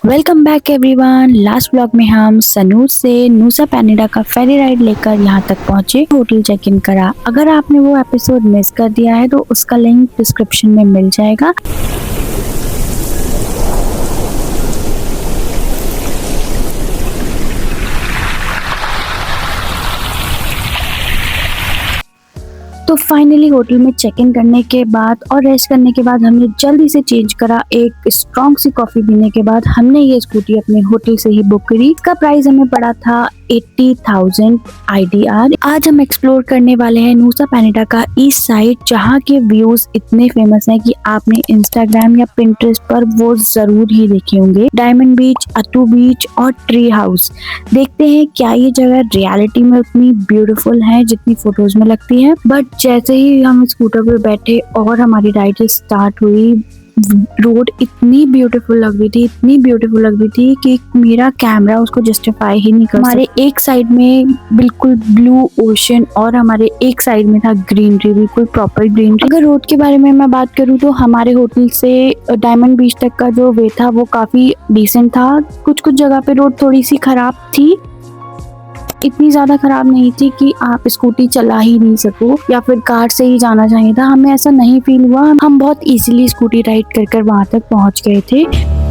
Welcome back everyone. Last blog में हम Sanur से नूसा पेनिडा का फेरी राइड लेकर यहाँ तक पहुँचे, होटल चेक इन करा। अगर आपने वो एपिसोड मिस कर दिया है तो उसका लिंक डिस्क्रिप्शन में मिल जाएगा। तो फाइनली होटल में चेक इन करने के बाद और रेस्ट करने के बाद हमने जल्दी से चेंज करा। एक स्ट्रॉन्ग सी कॉफी पीने के बाद हमने ये स्कूटी अपने होटल से ही बुक करी। इसका प्राइस हमें पड़ा था 80,000 IDR। आज हम एक्सप्लोर करने वाले हैं नूसा पेनिडा का ईस्ट साइड, जहाँ के व्यूज इतने फेमस हैं कि आपने इंस्टाग्राम या पिंटरेस्ट पर वो जरूर ही देखे होंगे। डायमंड बीच, अतू बीच और ट्री हाउस। देखते हैं क्या ये जगह रियलिटी में उतनी ब्यूटीफुल है जितनी फोटोज में लगती है। बट जैसे ही हम स्कूटर पर बैठे और हमारी राइड स्टार्ट हुई, रोड इतनी ब्यूटीफुल लग रही थी, इतनी ब्यूटीफुल लग रही थी कि मेरा कैमरा उसको जस्टिफाई ही नहीं कर सकता। हमारे एक साइड में बिल्कुल ब्लू ओशन और हमारे एक साइड में था ग्रीनरी, बिल्कुल प्रॉपर ग्रीनरी। अगर रोड के बारे में मैं बात करूँ तो हमारे होटल से डायमंड बीच तक का जो वे था वो काफी डिसेंट था। कुछ कुछ जगह पे रोड थोड़ी सी खराब थी, इतनी ज्यादा खराब नहीं थी कि आप स्कूटी चला ही नहीं सको या फिर कार से ही जाना चाहिए था। हमें ऐसा नहीं फील हुआ, हम बहुत इजीली स्कूटी राइड कर कर वहां तक पहुंच गए थे।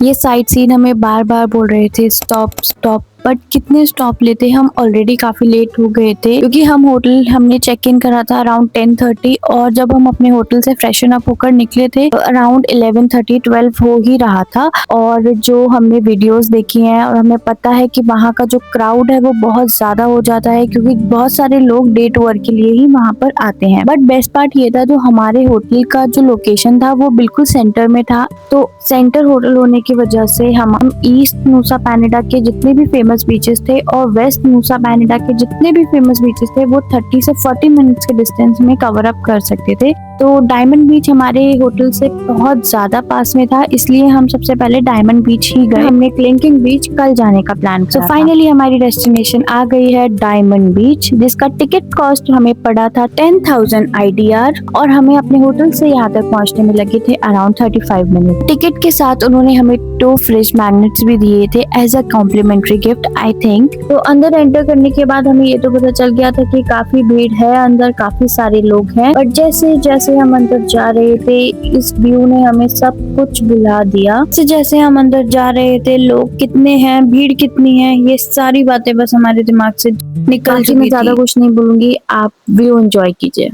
ये साइड सीन हमें बार बार बोल रहे थे स्टॉप स्टॉप, बट कितने स्टॉप लेते, हम ऑलरेडी काफी लेट हो गए थे क्योंकि हमने चेक इन करा था अराउंड 10:30 और जब हम अपने होटल से फ्रेशन अप होकर निकले थे तो अराउंड 11:30 12 हो ही रहा था। और जो हमने वीडियोस देखी हैं और हमें पता है कि वहाँ का जो क्राउड है वो बहुत ज्यादा हो जाता है क्योंकि बहुत सारे लोग डे टूर के लिए ही वहाँ पर आते हैं। बट बेस्ट पार्ट ये था, जो हमारे होटल का जो लोकेशन था वो बिल्कुल सेंटर में था। तो सेंटर होटल होने की वजह से हम ईस्ट नूसा पेनिडा के जितने भी फेमस बीचेस थे और वेस्ट नूसा पेनिडा के जितने भी फेमस बीचेस थे वो 30 से 40 मिनट्स के डिस्टेंस में कवर अप कर सकते थे। तो डायमंड बीच हमारे होटल से बहुत ज्यादा पास में था, इसलिए हम सबसे पहले डायमंड बीच ही गए। हमने क्लिंकिंग बीच कल जाने का प्लान किया। फाइनली हमारी डेस्टिनेशन आ गई है डायमंड बीच, जिसका टिकट कॉस्ट हमें पड़ा था 10,000 IDR और हमें अपने होटल से यहाँ तक पहुँचने में लगे थे अराउंड 35 मिनट। टिकट के साथ उन्होंने हमें 2 फ्रिज मैग्नेट्स भी दिए थे as a complimentary gift I think. तो अंदर एंटर करने के बाद हमें ये तो पता चल गया था कि काफी भीड़ है अंदर, काफी सारे लोग हैं। बट जैसे जैसे हम अंदर जा रहे थे इस व्यू ने हमें सब कुछ भुला दिया। जैसे हम अंदर जा रहे थे, लोग कितने हैं, भीड़ कितनी है, ये सारी बातें बस हमारे दिमाग से निकल चुकी। मैं ज्यादा कुछ नहीं बोलूंगी, आप व्यू एंजॉय कीजिए।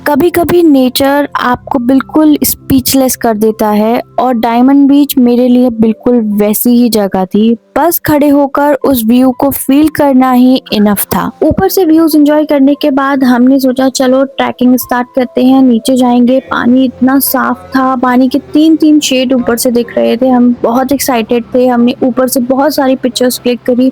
कभी कभी नेचर आपको बिल्कुल स्पीचलेस कर देता है और डायमंड बीच मेरे लिए बिल्कुल वैसी ही जगह थी। बस खड़े होकर उस व्यू को फील करना ही इनफ था। ऊपर से व्यूज एंजॉय करने के बाद हमने सोचा चलो ट्रैकिंग स्टार्ट करते हैं, नीचे जाएंगे। पानी इतना साफ था, पानी के 3 शेड ऊपर से दिख रहे थे। हम बहुत एक्साइटेड थे, हमने ऊपर से बहुत सारी पिक्चर्स क्लिक करी।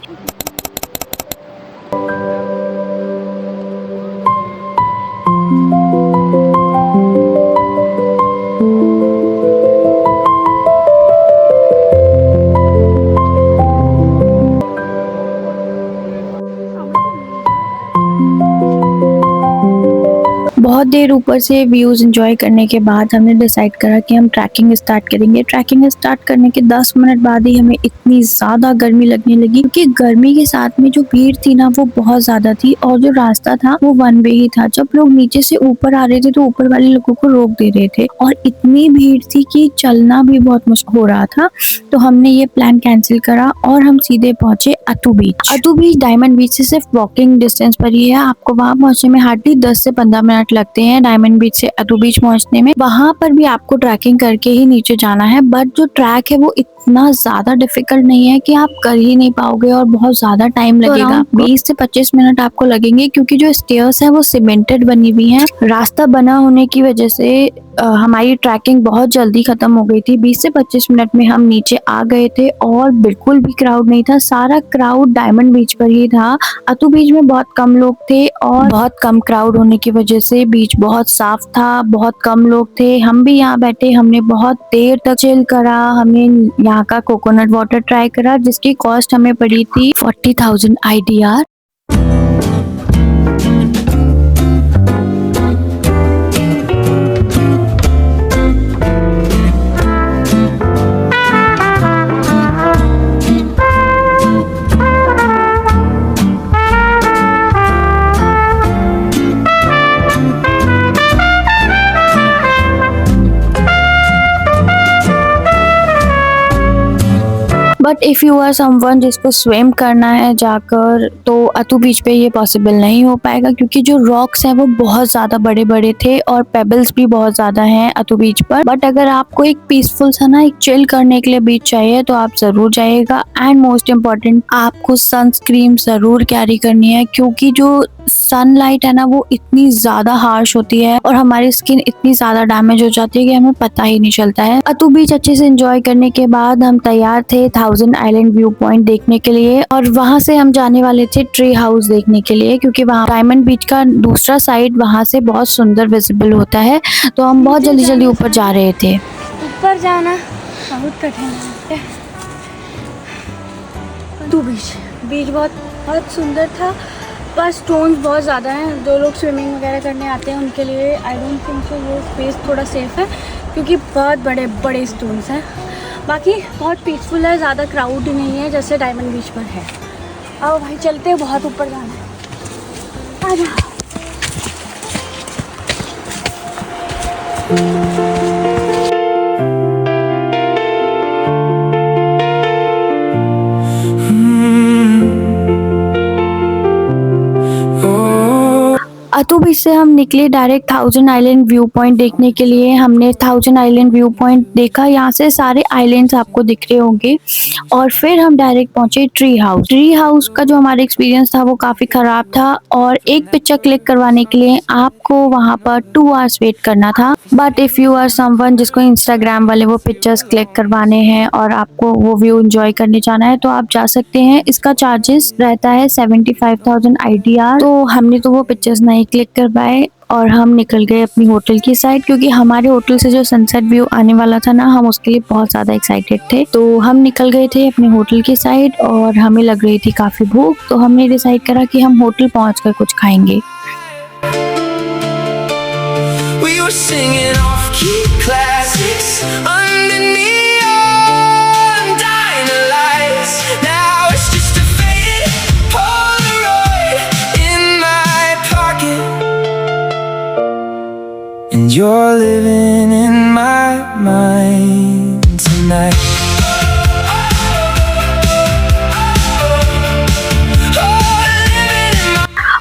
बहुत देर ऊपर से व्यूज़ एंजॉय करने के बाद हमने डिसाइड करा कि हम ट्रैकिंग स्टार्ट करेंगे। ट्रैकिंग स्टार्ट करने के 10 मिनट बाद ही हमें इतनी ज़्यादा गर्मी लगने लगी, क्योंकि गर्मी के साथ में जो भीड़ थी ना वो बहुत ज़्यादा थी, और जो रास्ता था वो वन वे ही था। जब लोग नीचे से ऊपर आ रहे थे तो ऊपर वाले लोगों को रोक दे रहे थे, और इतनी भीड़ थी कि चलना भी बहुत मुश्किल हो रहा था। तो हमने ये प्लान कैंसिल करा और हम सीधे पहुंचे अतू बीच। अतू बीच डायमंड बीच से सिर्फ वॉकिंग डिस्टेंस पर ही है। आपको वहां पहुंचने में हार्डली 10 से 15 मिनट लगते हैं डायमंड बीच से अतू बीच पहुंचने में। वहां पर भी आपको ट्रैकिंग करके ही नीचे जाना है, बट जो ट्रैक है वो इतना ज्यादा डिफिकल्ट नहीं है कि आप कर ही नहीं पाओगे और बहुत ज्यादा टाइम लगेगा। 20 से 25 मिनट आपको लगेंगे, क्योंकि जो स्टेयर्स है वो सीमेंटेड बनी हुई है। रास्ता बना होने की वजह से हमारी ट्रैकिंग बहुत जल्दी खत्म हो गई थी। 20 से 25 मिनट में हम नीचे आ गए थे और बिल्कुल भी क्राउड नहीं था। सारा क्राउड डायमंड बीच पर ही था। अतू बीच में बहुत कम लोग थे, और बहुत कम क्राउड होने की वजह से बीच बहुत साफ था, बहुत कम लोग थे। हम भी यहाँ बैठे, हमने बहुत देर तक चिल करा। हमने यहाँ का कोकोनट वाटर ट्राई करा, जिसकी कॉस्ट हमें पड़ी थी 40,000 IDR। But if you are someone जिसको स्विम करना है जाकर, तो अतू बीच पे ये पॉसिबल नहीं हो पाएगा, क्योंकि जो रॉक्स हैं वो बहुत ज़्यादा बड़े बड़े थे और पेबल्स भी बहुत ज़्यादा हैं अतू बीच पर। बट अगर आपको एक पीसफुल सा ना एक चिल करने के लिए बीच चाहिए तो आप ज़रूर जाइएगा। एंड मोस्ट इम्पॉर्टेंट, आपको सनस्क्रीन ज़रूर कैरी करनी है, क्योंकि जो सनलाइट है ना वो इतनी ज़्यादा हार्श होती है और हमारी स्किन इतनी ज़्यादा डैमेज हो जाती है कि हमें पता ही नहीं चलता है। अतू बीच अच्छे से एंजॉय करने के बाद हम तैयार थे 1000 आइलैंड व्यू पॉइंट देखने के लिए, और वहां से हम जाने वाले थे ट्री हाउस देखने के लिए, क्योंकि वहाँ डायमंड बीच का दूसरा साइड वहां से बहुत सुंदर विजिबल होता है। तो हम बहुत जल्दी जल्दी ऊपर जा रहे थे। ऊपर जाना बहुत कठिन है। अतू बीच बहुत सुंदर था, बस स्टोन्स बहुत ज़्यादा हैं। जो लोग स्विमिंग वगैरह करने आते हैं उनके लिए आई डोंट थिंक सो वो स्पेस थोड़ा सेफ़ है, क्योंकि बहुत बड़े बड़े स्टोन्स हैं। बाकी बहुत पीसफुल है, ज़्यादा क्राउड नहीं है जैसे डायमंड बीच पर है। आओ भाई चलते हैं, बहुत ऊपर जाना है। आ जाओ। अतू बीच से हम निकले डायरेक्ट 1000 आइलैंड व्यू पॉइंट देखने के लिए। हमने 1000 आइलैंड व्यू पॉइंट देखा, यहाँ से सारे आइलैंड्स आपको दिख रहे होंगे, और फिर हम डायरेक्ट पहुंचे ट्री हाउस। ट्री हाउस का जो हमारा एक्सपीरियंस था वो काफ़ी ख़राब था, और एक पिक्चर क्लिक करवाने के लिए आपको वहाँ पर 2 आवर्स वेट करना था। But if you are someone जिसको इंस्टाग्राम वाले वो पिक्चर्स क्लिक करवाने हैं और आपको वो व्यू एंजॉय करने जाना है तो आप जा सकते हैं। इसका चार्जेस रहता है 75,000 IDR। तो हमने तो वो पिक्चर्स नहीं क्लिक करवाए और हम निकल गए अपनी होटल की साइड, क्योंकि हमारे होटल से जो सनसेट व्यू आने वाला था ना, हम उसके लिए बहुत ज़्यादा एक्साइटेड थे। तो हम निकल गए थे अपने होटल की साइड, और हमें लग रही थी काफ़ी भूख, तो हमने डिसाइड करा कि हम होटल पहुंचकर कुछ खाएंगे। We were singing off-key classics under neon diner lights. Now it's just a faded Polaroid in my pocket, and you're living in my mind tonight.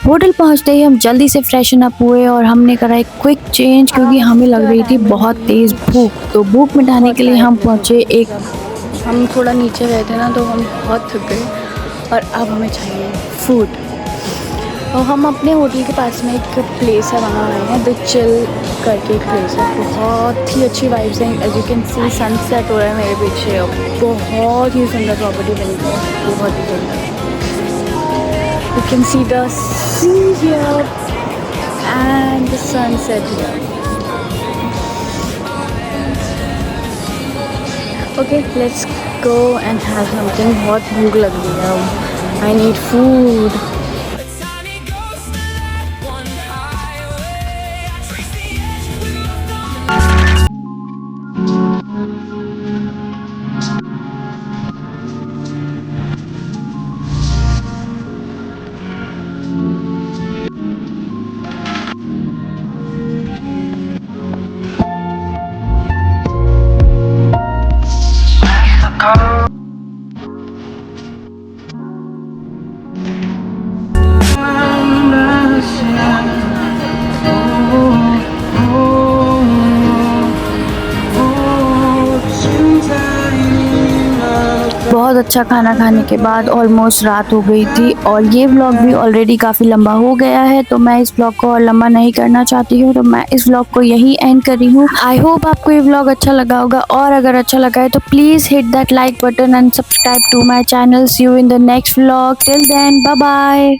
Hotel पहुंचते ही हम जल्दी से फ्रेशन अप हुए और हमने करा एक क्विक चेंज, क्योंकि हमें लग रही थी बहुत तेज़ भूख। तो भूख मिटाने के लिए हम पहुंचे हम थोड़ा नीचे गए थे ना, तो हम बहुत थक गए और अब हमें चाहिए फूड। और हम अपने होटल के पास में एक प्लेस है वहाँ आए हैं, द चिल करके एक प्लेस है। बहुत ही अच्छी वाइब्स हैं। As you can see sunset हो रहा है मेरे पीछे, बहुत ही सुंदर प्रॉपर्टी बनी है, बहुत ही सुंदर। You can see the sea here and the sunset here. Okay, let's go and have something. बहुत भूख लग रही है अब। I need food. अच्छा खाना खाने के बाद ऑलमोस्ट रात हो गई थी और ये व्लॉग भी ऑलरेडी काफ़ी लंबा हो गया है, तो मैं इस व्लॉग को और लंबा नहीं करना चाहती हूँ, तो मैं इस व्लॉग को यहीं एंड कर रही हूँ। आई होप आपको ये व्लॉग अच्छा लगा होगा, और अगर अच्छा लगा है तो please hit that like button and subscribe to my channel. See you in the next vlog. Till then, bye bye.